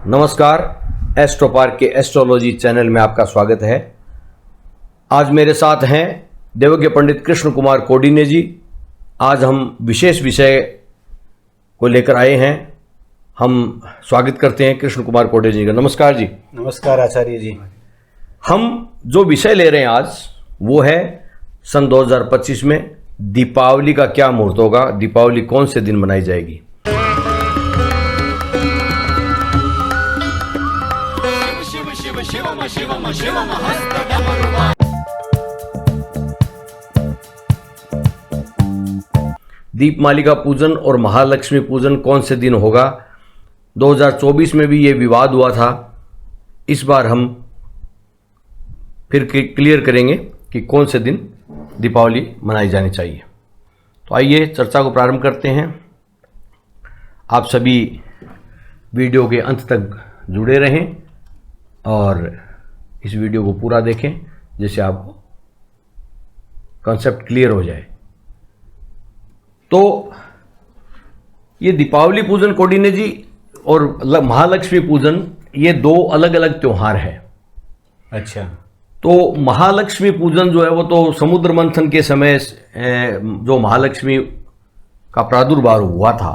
नमस्कार, एस्ट्रोपार्क के astrology channel में आपका स्वागत है। आज मेरे साथ हैं देवज्ञ पंडित कृष्ण कुमार कोडिने जी। आज हम विशेष विषय को लेकर आए हैं। हम स्वागत करते हैं कृष्ण कुमार कोडिने जी का। नमस्कार जी। नमस्कार आचार्य जी। हम जो विषय ले रहे हैं आज वो है सन 2025 में दीपावली का क्या मुहूर्त होगा, दीपावली कौन से दिन मनाई जाएगी। दीपमालिका पूजन और महालक्ष्मी पूजन कौन से दिन होगा। 2024 में भी ये विवाद हुआ था। इस बार हम फिर क्लियर करेंगे कि कौन से दिन दीपावली मनाई जानी चाहिए। तो आइए चर्चा को प्रारंभ करते हैं। आप सभी वीडियो के अंत तक जुड़े रहें और इस वीडियो को पूरा देखें जिससे आपको कॉन्सेप्ट क्लियर हो जाए। तो ये दीपावली पूजन कोडिने जी और महालक्ष्मी पूजन ये दो अलग अलग त्योहार है। अच्छा। तो महालक्ष्मी पूजन जो है वो तो समुद्र मंथन के समय जो महालक्ष्मी का प्रादुर्भाव हुआ था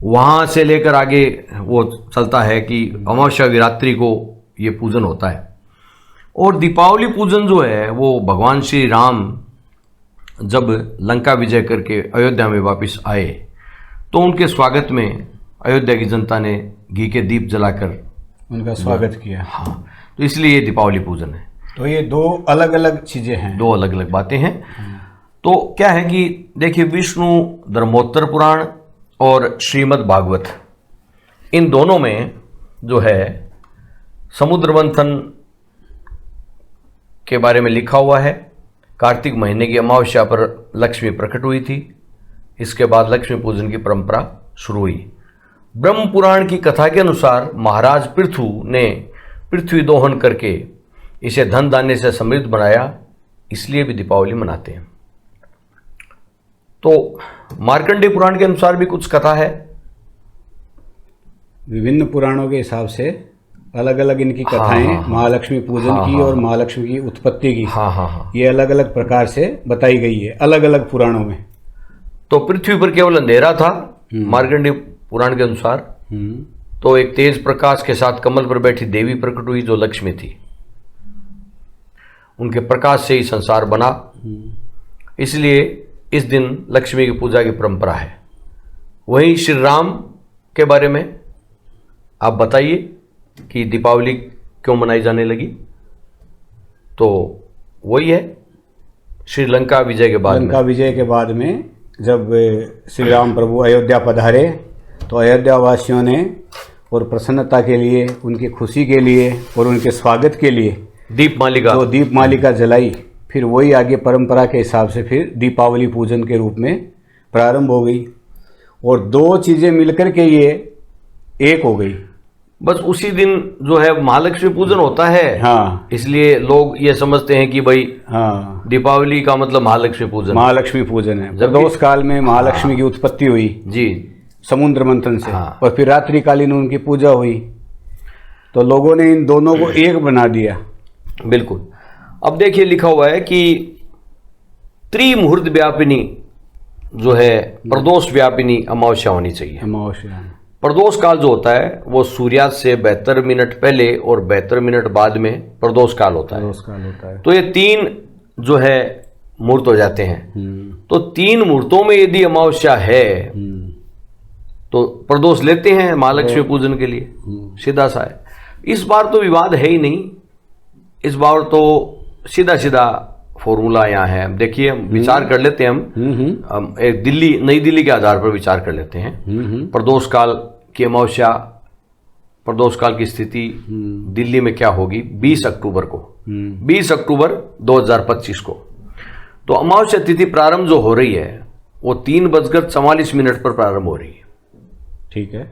वहाँ से लेकर आगे वो चलता है कि अमावस्या विरात्रि को ये पूजन होता है। और दीपावली पूजन जो है वो भगवान श्री राम जब लंका विजय करके अयोध्या में वापस आए तो उनके स्वागत में अयोध्या की जनता ने घी के दीप जलाकर उनका स्वागत किया। हाँ, तो इसलिए ये दीपावली पूजन है। तो ये दो अलग अलग चीजें हैं, दो अलग अलग बातें हैं। तो क्या है कि देखिए, विष्णु धर्मोत्तर पुराण और श्रीमद् भागवत इन दोनों में जो है समुद्र मंथन के बारे में लिखा हुआ है। कार्तिक महीने की अमावस्या पर लक्ष्मी प्रकट हुई थी। इसके बाद लक्ष्मी पूजन की परंपरा शुरू हुई। ब्रह्म पुराण की कथा के अनुसार महाराज पृथु ने पृथ्वी दोहन करके इसे धन धान्य से समृद्ध बनाया, इसलिए भी दीपावली मनाते हैं। तो मार्कंडेय पुराण के अनुसार भी कुछ कथा है। विभिन्न पुराणों के हिसाब से अलग अलग इनकी कथाएं महालक्ष्मी पूजन की और महालक्ष्मी की उत्पत्ति की ये अलग अलग प्रकार से बताई गई है अलग अलग पुराणों में। तो पृथ्वी पर केवल अंधेरा था मार्कंडेय पुराण के अनुसार। तो एक तेज प्रकाश के साथ कमल पर बैठी देवी प्रकट हुई जो लक्ष्मी थी। उनके प्रकाश से ही संसार बना, इसलिए इस दिन लक्ष्मी की पूजा की परंपरा है। वहीं श्री राम के बारे में आप बताइए कि दीपावली क्यों मनाई जाने लगी। तो वही है श्रीलंका विजय के बाद लंका विजय के बाद में जब श्री राम प्रभु अयोध्या पधारे तो अयोध्या वासियों ने और प्रसन्नता के लिए, उनकी खुशी के लिए और उनके स्वागत के लिए दीपमालिका जलाई। फिर वही आगे परंपरा के हिसाब से फिर दीपावली पूजन के रूप में प्रारंभ हो गई और दो चीज़ें मिलकर के ये एक हो गई। बस उसी दिन जो है महालक्ष्मी पूजन होता है। हाँ, इसलिए लोग ये समझते हैं कि भाई हाँ, दीपावली का मतलब महालक्ष्मी पूजन है। प्रदोष काल में महालक्ष्मी की उत्पत्ति हुई जी समुद्र मंथन से। और फिर रात्रिकालीन उनकी पूजा हुई। तो लोगों ने इन दोनों को एक बना दिया। बिल्कुल। अब देखिए लिखा हुआ है कि त्रिमुहूर्त व्यापिनी जो है प्रदोष व्यापिनी अमावस्या होनी चाहिए। अमावस्या प्रदोष काल जो होता है वो सूर्यास्त से 72 मिनट पहले और 72 मिनट बाद में प्रदोष काल होता है। तो ये तीन जो है मुहूर्त हो जाते हैं। तो तीन मुहूर्तों में यदि अमावस्या है तो प्रदोष लेते हैं महालक्ष्मी पूजन के लिए, सीधा सा है। इस बार तो विवाद है ही नहीं। इस बार तो सीधा सीधा फॉर्मूला यहाँ है। देखिए हम विचार कर लेते हैं। हम एक नई दिल्ली के आधार पर विचार कर लेते हैं। प्रदोष काल की अमावस्या, प्रदोष काल की स्थिति दिल्ली में क्या होगी 20 अक्टूबर को, 20 अक्टूबर 2025 को। तो अमावस्या तिथि प्रारंभ जो हो रही है वो 3:44 पर प्रारंभ हो रही है। ठीक है।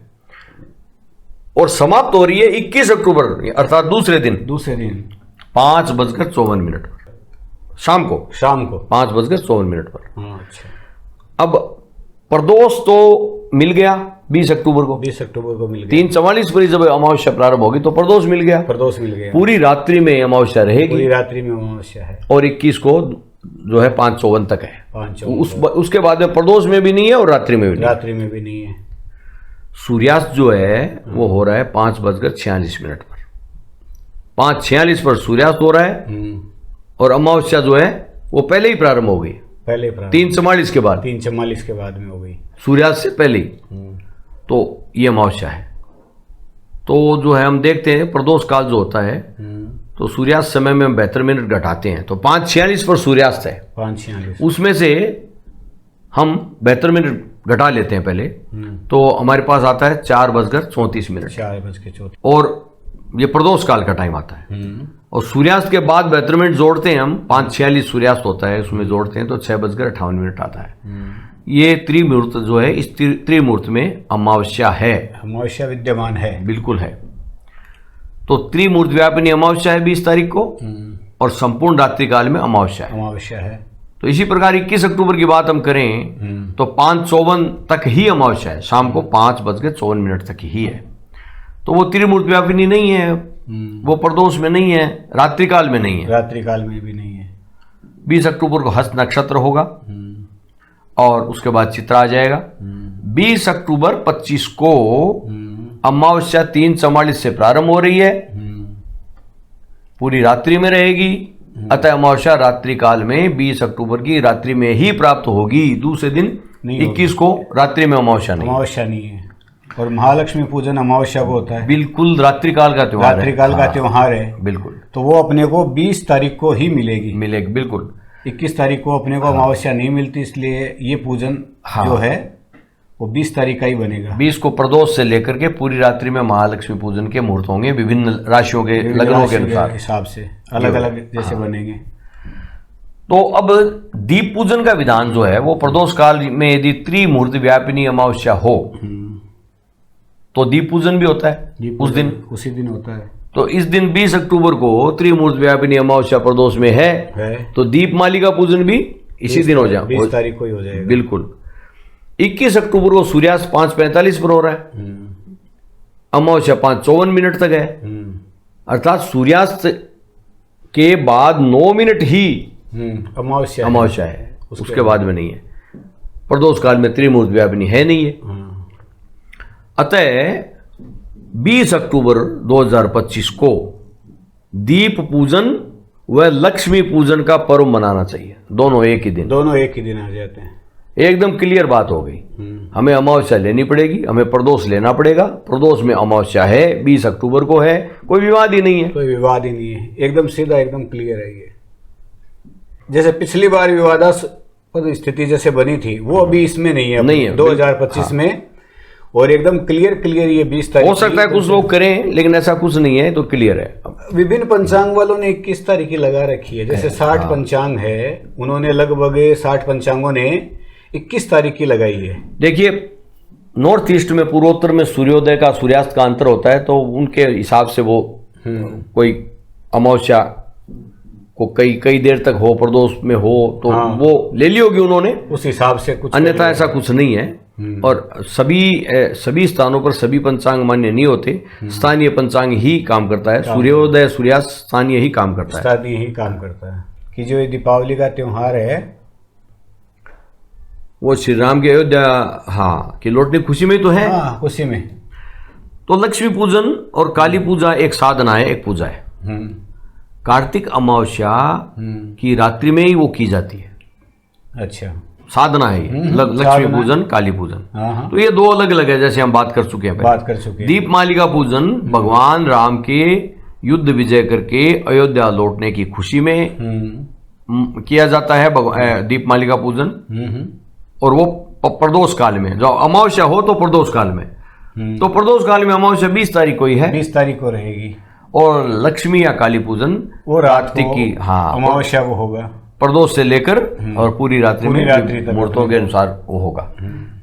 और समाप्त हो रही है 21 अक्टूबर अर्थात दूसरे दिन 5:54 पर शाम को 5:54 पर। अच्छा। अब प्रदोष तो मिल गया 20 अक्टूबर को। 20 अक्टूबर को मिल गया। 3:44 पर जब अमावस्या प्रारंभ होगी तो प्रदोष मिल गया। प्रदोष मिल गया। पूरी रात्रि में अमावस्या रहेगी। पूरी रात्रि में अमावस्या है। और 21 को जो है 5:54 तक है। 5:54 उसके बाद में प्रदोष में भी नहीं है और रात्रि में भी नहीं। रात्रि में भी नहीं है। सूर्यास्त जो है वो हो रहा है 5:46 पर। 5:46 पर सूर्यास्त हो रहा है और अमावस्या जो है वो पहले ही प्रारंभ हो गई। पहले 3:44 के बाद। 3:44 के बाद में हो गई, सूर्यास्त से पहले ही। तो ये अमावस्या है। तो जो है हम देखते हैं प्रदोष काल जो होता है तो सूर्यास्त समय में हम 72 मिनट घटाते हैं। तो 5:46 पर सूर्यास्त है। 5:46 उसमें से हम 72 मिनट घटा लेते हैं पहले। तो हमारे पास आता है 4:34। 4:34 और ये प्रदोष काल का टाइम आता है। और सूर्यास्त के बाद 72 मिनट जोड़ते हैं हम। 5:46 सूर्यास्त होता है, उसमें जोड़ते हैं तो 6:58 आता है। ये त्रिमूर्त जो है, इस त्रिमूर्त में अमावस्या है। अमावस्या विद्यमान है, बिल्कुल है। तो त्रिमूर्त व्यापिनी अमावस्या है 20 तारीख को और संपूर्ण रात्रि काल में अमावस्या है। अमावस्या है। तो इसी प्रकार 21 अक्टूबर की बात हम करें तो 5:54 तक ही अमावस्या है। शाम को 5:54 तक ही है। तो वो त्रिमूर्त व्यापिनी नहीं है, वो प्रदोष में नहीं है, रात्रि काल में नहीं है। रात्रि काल में भी नहीं है। 20 अक्टूबर को हस्त नक्षत्र होगा और उसके बाद चित्रा आ जाएगा। 20 अक्टूबर 25 को अमावस्या 3:44 से प्रारंभ हो रही है, पूरी रात्रि में रहेगी। अतः अमावस्या रात्रि काल में 20 अक्टूबर की रात्रि में ही प्राप्त होगी। दूसरे दिन 21 को रात्रि में अमावस्या नहीं है। और महालक्ष्मी पूजन अमावस्या को होता है। बिल्कुल रात्रि काल का त्योहार है। रात्रि काल का त्योहार है, बिल्कुल। तो वो अपने को 20 तारीख को ही मिलेगी। बिल्कुल। 21 तारीख को अपने को अमावस्या नहीं मिलती, इसलिए ये पूजन जो है वो 20 तारीख का ही बनेगा। 20 को प्रदोष से लेकर के पूरी रात्रि में महालक्ष्मी पूजन के मुहूर्त होंगे, विभिन्न राशियों के लग्नों के अनुसार हिसाब से अलग अलग जैसे बनेंगे। तो अब दीप पूजन का विधान जो है वो प्रदोष काल में यदि त्रिमूर्त व्यापिनी अमावस्या हो तो दीप पूजन भी होता है उस दिन, उसी दिन होता है। तो इस दिन 20 अक्टूबर को त्रिमूर्त व्यापिनी अमावस्या प्रदोष में है तो दीप मालिका पूजन भी इसी दिन हो जाए, 20 तारीख को ही हो जाएगा। बिल्कुल। 21 अक्टूबर को सूर्यास्त 5:45 पर हो रहा है, अमावस्या 5:54 तक है। अर्थात सूर्यास्त के बाद 9 मिनट ही अमावस्या है, उसके बाद में नहीं है। प्रदोष काल में त्रिमूर्त व्यापिनी है नहीं है। अतः 20 अक्टूबर 2025 को दीप पूजन व लक्ष्मी पूजन का पर्व मनाना चाहिए। दोनों एक ही दिन आ जाते हैं। एकदम क्लियर बात हो गई। हमें अमावस्या लेनी पड़ेगी, हमें प्रदोष लेना पड़ेगा। प्रदोष में अमावस्या है, 20 अक्टूबर को है, कोई विवाद ही नहीं है। एकदम सीधा, एकदम क्लियर है ये। जैसे पिछली बार विवादास्पद स्थिति जैसे बनी थी वो अभी इसमें नहीं है 2025 में। और एकदम क्लियर ये 20 तारीख हो सकता है कुछ लोग करें, लेकिन ऐसा कुछ नहीं है, तो क्लियर है। विभिन्न पंचांग वालों ने 21 तारीख की लगा रखी है। जैसे 60 पंचांग है, उन्होंने लगभग 60 पंचांगों ने 21 तारीख की लगाई है। देखिए, नॉर्थ ईस्ट में पूर्वोत्तर में सूर्योदय का सूर्यास्त का अंतर होता है, तो उनके हिसाब से वो कोई अमावस्या को कई देर तक हो, प्रदोष में हो, तो वो ले ली होगी उन्होंने उस हिसाब से कुछ। अन्यथा ऐसा कुछ नहीं है। और सभी स्थानों पर सभी पंचांग मान्य नहीं होते। स्थानीय पंचांग ही काम करता है। सूर्योदय सूर्यास्त स्थानीय ही काम करता है। कि जो ये दीपावली का त्योहार है वो श्री राम की अयोध्या कि लौटने की खुशी में तो है। खुशी में। तो लक्ष्मी पूजन और काली पूजा एक साधना है, एक पूजा है। कार्तिक अमावस्या की रात्रि में ही वो की जाती है। अच्छा, साधना है ये लक्ष्मी पूजन, काली पूजन। तो ये दो अलग अलग है, जैसे हम बात कर चुके हैं। दीप मालिका पूजन भगवान राम के युद्ध विजय करके अयोध्या लौटने की खुशी में किया जाता है दीप मालिका पूजन। और वो प्रदोष काल में, जो अमावस्या हो तो प्रदोष काल में, तो प्रदोष काल में अमावस्या 20 तारीख को ही है, 20 तारीख को रहेगी। और लक्ष्मी या काली पूजन वो रात की अमावस्या को होगा, प्रदोष से लेकर और पूरी रात्रि में मुहूर्तों के अनुसार वो होगा।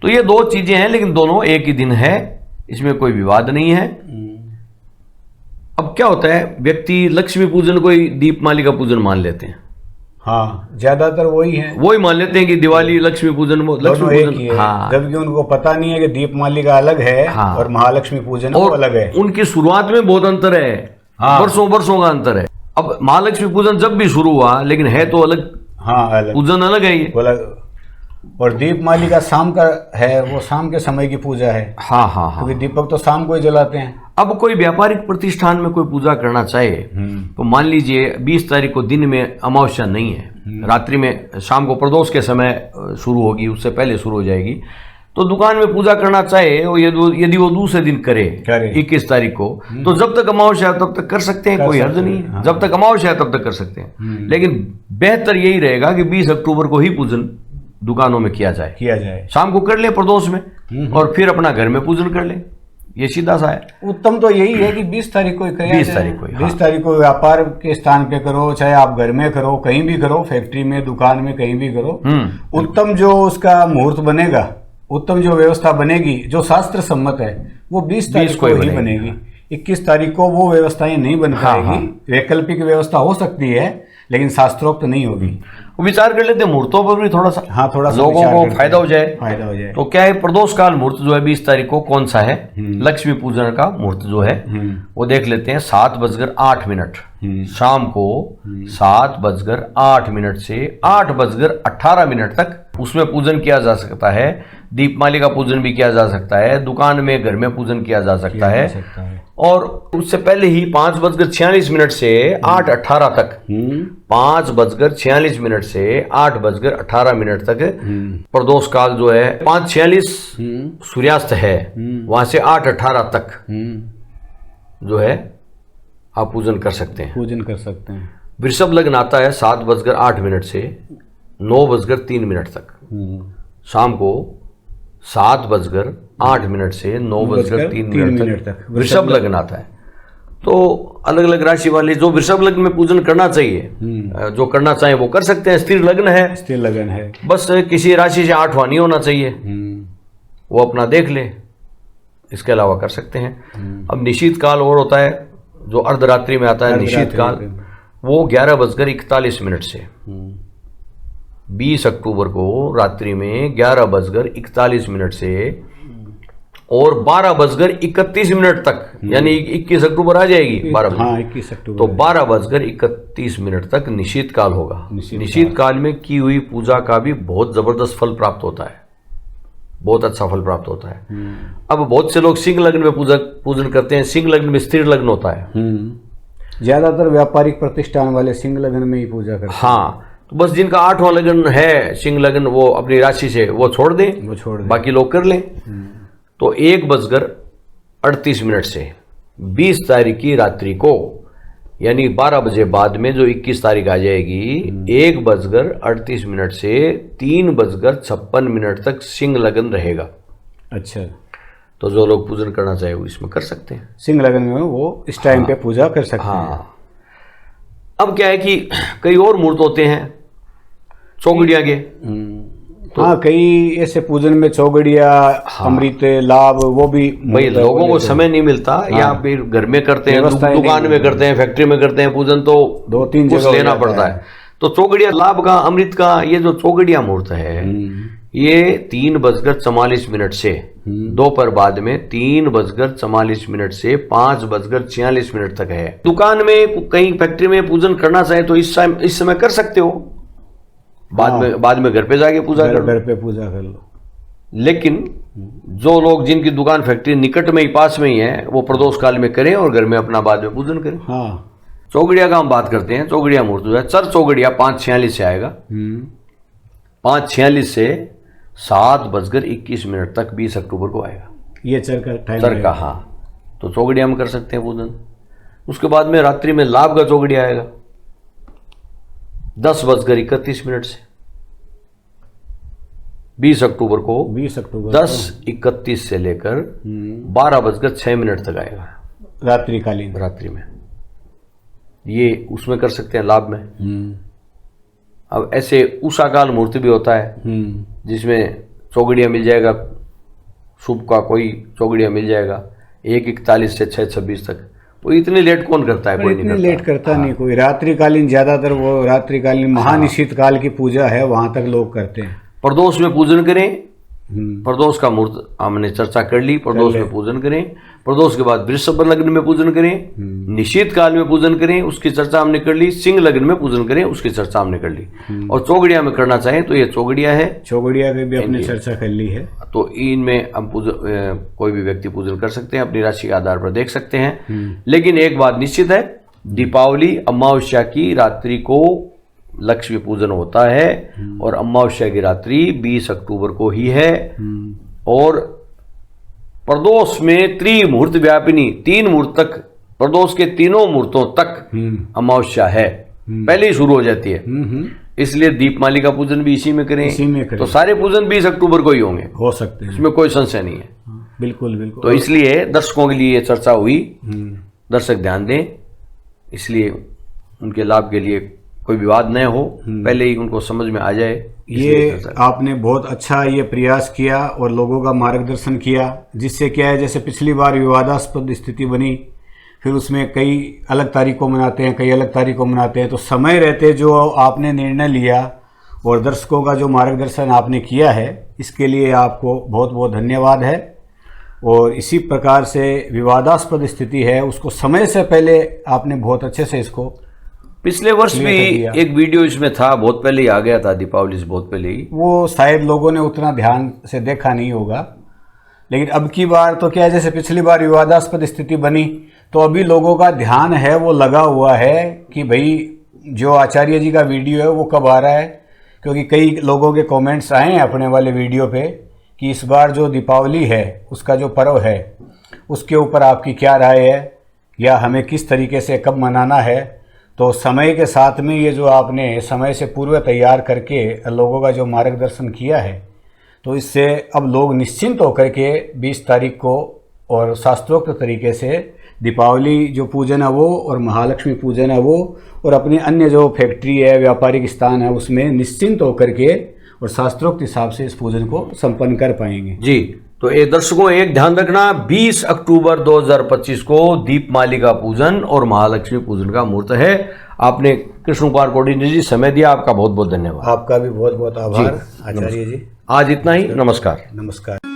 तो ये दो चीजें हैं, लेकिन दोनों एक ही दिन है, इसमें कोई विवाद नहीं है। अब क्या होता है, व्यक्ति लक्ष्मी पूजन को ही दीप मालिका पूजन मान लेते हैं। हाँ, ज्यादातर वही है, वही मान लेते हैं कि दिवाली लक्ष्मी पूजन, लक्ष्मी एक ही पूजन। है। हाँ, जबकि उनको पता नहीं है कि दीपमालिका अलग है हाँ, और महालक्ष्मी पूजन वो अलग है। उनकी शुरुआत में बहुत अंतर है, हाँ, वर्षों वर्षों का अंतर है। अब महालक्ष्मी पूजन जब भी शुरू हुआ, लेकिन है तो अलग, हाँ अलग, पूजन अलग है ये। और दीपमालिका शाम का है, वो शाम के समय की पूजा है। हाँ हाँ हाँ, क्योंकि दीपक तो शाम को ही जलाते हैं। अब कोई व्यापारिक प्रतिष्ठान में कोई पूजा करना चाहे तो मान लीजिए 20 तारीख को दिन में अमावस्या नहीं है, रात्रि में शाम को प्रदोष के समय शुरू होगी, उससे पहले शुरू हो जाएगी, तो दुकान में पूजा करना चाहे और यदि वो दूसरे दिन करे 21 तारीख को, तो जब तक अमावस्या तब तक कर सकते हैं, कोई हर्ज नहीं है। हाँ। जब तक अमावस्या तब तक कर सकते हैं, लेकिन बेहतर यही रहेगा कि 20 अक्टूबर को ही पूजन दुकानों में किया जाए। शाम को कर ले प्रदोष में और फिर अपना घर में पूजन कर ले, ये सीधा सा है। उत्तम तो यही है कि 20 तारीख को 20 तारीख को, 20 तारीख को व्यापार के स्थान पे करो, चाहे आप घर में करो, कहीं भी करो, फैक्ट्री में, दुकान में, कहीं भी करो। उत्तम जो उसका मुहूर्त बनेगा, उत्तम जो व्यवस्था बनेगी, जो शास्त्र सम्मत है, वो 20 तारीख को ही बनेगी। 21 तारीख को वो व्यवस्थाएं नहीं बन पाएगी। वैकल्पिक व्यवस्था हो सकती है, लेकिन शास्त्रोक्त नहीं होगी। विचार कर लेते हैं मुहूर्तों पर भी थोड़ा सा, हाँ, थोड़ा सा लोगों को फायदा हो जाए। तो क्या है, प्रदोष काल मुहूर्त जो है 20 तारीख को कौन सा है, लक्ष्मी पूजन का मुहूर्त जो है वो देख लेते हैं। 7:08 शाम को 7:08 से 8:18 तक उसमें पूजन किया जा सकता है। दीपमालिका पूजन भी किया जा सकता है, दुकान में, घर में पूजन किया जा सकता है। और उससे पहले ही 5:46 से 8:18 तक, 5:46 से 8:18 तक प्रदोष काल जो है, 5:46 सूर्यास्त है, वहां से 8:18 तक जो है आप पूजन कर सकते हैं। वृषभ लग्न आता है 7:08 से 9:03 तक, शाम को 7:08 से 9:03 तक वृषभ लग्न आता है। तो अलग अलग राशि वाले जो वृषभ लग्न में पूजन करना चाहिए, जो करना चाहे वो कर सकते हैं। स्थिर लग्न है, बस किसी राशि से 8वां नहीं होना चाहिए, वो अपना देख ले, इसके अलावा कर सकते हैं। अब निशीत काल और होता है जो अर्धरात्रि में आता है, निशीत काल, वो 11:41 से 20 अक्टूबर को रात्रि में 11:41 से और 12:31 तक, यानी 21 अक्टूबर आ जाएगी 12 हाँ, 21 अक्टूबर, तो 12:31 तक निशीत काल होगा। निशीत काल में की हुई पूजा का भी बहुत जबरदस्त फल प्राप्त होता है, बहुत अच्छा फल प्राप्त होता है। अब बहुत से लोग सिंह लग्न में पूजन करते हैं, सिंह लग्न में स्थिर लग्न होता है। ज्यादातर व्यापारिक प्रतिष्ठान वाले सिंह लग्न में ही पूजा करते हैं। हाँ, तो बस जिनका 8वां लग्न है सिंह लग्न, वो अपनी राशि से वो छोड़ दें, बाकी लोग कर लें। तो 1:38 से 20 तारीख की रात्रि को, यानी 12 बजे बाद में जो 21 तारीख आ जाएगी, 1:38 से 3:56 तक सिंह लग्न रहेगा। अच्छा, तो जो लोग पूजन करना चाहे वो इसमें कर सकते हैं। सिंह लग्न में वो इस टाइम पे पूजा कर सकते हैं। अब क्या है कि कई और मुहूर्त होते हैं चौगड़िया के, तो हाँ, कई ऐसे पूजन में चौगड़िया, अमृत लाभ, वो भी भाई लोगों को समय नहीं मिलता, या फिर घर में करते हैं, दुकान में करते हैं, फैक्ट्री में करते हैं पूजन, तो 2-3 कुछ लेना पड़ता है। तो चौगड़िया लाभ का, अमृत का, ये जो चौगड़िया मुहूर्त है, ये 3:44 से दोपहर बाद में 3:44 से 5:46 तक है। दुकान में, कहीं फैक्ट्री में पूजन करना चाहे तो इस समय कर सकते हो, बाद में घर पे जाके पूजा कर लो। लेकिन जो लोग, जिनकी दुकान फैक्ट्री निकट में ही, पास में ही है, वो प्रदोष काल में करें और घर में अपना बाद में पूजन करें। चौगड़िया का हम बात करते हैं। चौगड़िया मुहूर्त जो है, चर चौगड़िया 5:46 से आएगा, 5:46 से 7:21 तक 20 अक्टूबर को आएगा। ये चर का टाइम, चर का, हाँ, तो चौगड़िया हम कर सकते हैं पूजन। उसके बाद में रात्रि में लाभ का चौगड़िया आएगा 10:31 से 20 अक्टूबर को, 10:31 से लेकर 12:06 तक आएगा रात्रि में। ये उसमें कर सकते हैं लाभ में। अब ऐसे उषा काल मुहूर्त भी होता है, जिसमें चौगड़िया मिल जाएगा, शुभ का कोई चौगड़िया मिल जाएगा 1:41 से 6:26 तक, वो इतनी लेट कौन करता है? कोई नहीं करता। लेट करता नहीं कोई। रात्रिकालीन ज्यादातर वो रात्रिकालीन महानिशीत काल की पूजा है, वहां तक लोग करते हैं। प्रदोष में पूजन करें। प्रदोष का मुहूर्त हमने चर्चा कर ली। प्रदोष में पूजन करें। प्रदोष के बाद वृषभ लग्न में पूजन करें। निशीत काल में पूजन करें, उसकी चर्चा हमने कर ली। सिंह लग्न में पूजन करें, उसकी चर्चा हमने कर ली। और चौगड़िया में करना चाहें तो ये चौगड़िया है। चौगड़िया में भी अपने चर्चा कर ली है। तो इनमें हम कोई भी व्यक्ति पूजन कर सकते हैं, अपनी राशि के आधार पर देख सकते हैं। लेकिन एक बात निश्चित है, दीपावली अमावस्या की रात्रि को लक्ष्मी पूजन होता है और अमावस्या की रात्रि 20 अक्टूबर को ही है। और प्रदोष में त्रिमुहूर्त व्यापिनी 3 मुहूर्त तक, प्रदोष के 3 मुहूर्तों तक अमावस्या है, पहले ही शुरू हो जाती है। इसलिए दीपमाली का पूजन भी इसी में करें। तो सारे पूजन 20 अक्टूबर को ही होंगे, हो सकते हैं, इसमें कोई संशय नहीं है। बिल्कुल बिल्कुल। तो इसलिए दर्शकों के लिए ये चर्चा हुई, दर्शक ध्यान दें, इसलिए उनके लाभ के लिए कोई विवाद न हो, पहले ही उनको समझ में आ जाए। ये आपने बहुत अच्छा ये प्रयास किया और लोगों का मार्गदर्शन किया, जिससे क्या है, जैसे पिछली बार विवादास्पद स्थिति बनी, फिर उसमें कई अलग तारीख को मनाते हैं, कई अलग तारीख को मनाते हैं। तो समय रहते जो आपने निर्णय लिया और दर्शकों का जो मार्गदर्शन आपने किया है, इसके लिए आपको बहुत बहुत धन्यवाद है। और इसी प्रकार से विवादास्पद स्थिति है, उसको समय से पहले आपने बहुत अच्छे से इसको, पिछले वर्ष भी एक वीडियो इसमें था, बहुत पहले ही आ गया था, दीपावली से बहुत पहले ही। वो शायद लोगों ने उतना ध्यान से देखा नहीं होगा। लेकिन अब की बार तो क्या है, जैसे पिछली बार विवादास्पद स्थिति बनी, तो अभी लोगों का ध्यान है वो लगा हुआ है कि भाई जो आचार्य जी का वीडियो है वो कब आ रहा है। क्योंकि कई लोगों के कमेंट्स आए हैं अपने वाले वीडियो पे कि इस बार जो दीपावली है, उसका जो पर्व है, उसके ऊपर आपकी क्या राय है, या हमें किस तरीके से कब मनाना है। तो समय के साथ में ये जो आपने समय से पूर्व तैयार करके लोगों का जो मार्गदर्शन किया है, तो इससे अब लोग निश्चिंत होकर के 20 तारीख को और शास्त्रोक्त तरीके से दीपावली जो पूजन है वो, और महालक्ष्मी पूजन है वो, और अपनी अन्य जो फैक्ट्री है, व्यापारिक स्थान है, उसमें निश्चिंत होकर के और शास्त्रोक्त हिसाब से इस पूजन को संपन्न कर पाएंगे। जी, तो ये दर्शकों एक ध्यान रखना, 20 अक्टूबर 2025 को दीपमाली का पूजन और महालक्ष्मी पूजन का मुहूर्त है। आपने कृष्ण कुमार कोडिन्नी जी समय दिया, आपका बहुत बहुत धन्यवाद। आपका भी बहुत बहुत आभार आचार्य जी। आज इतना ही, नमस्कार। नमस्कार।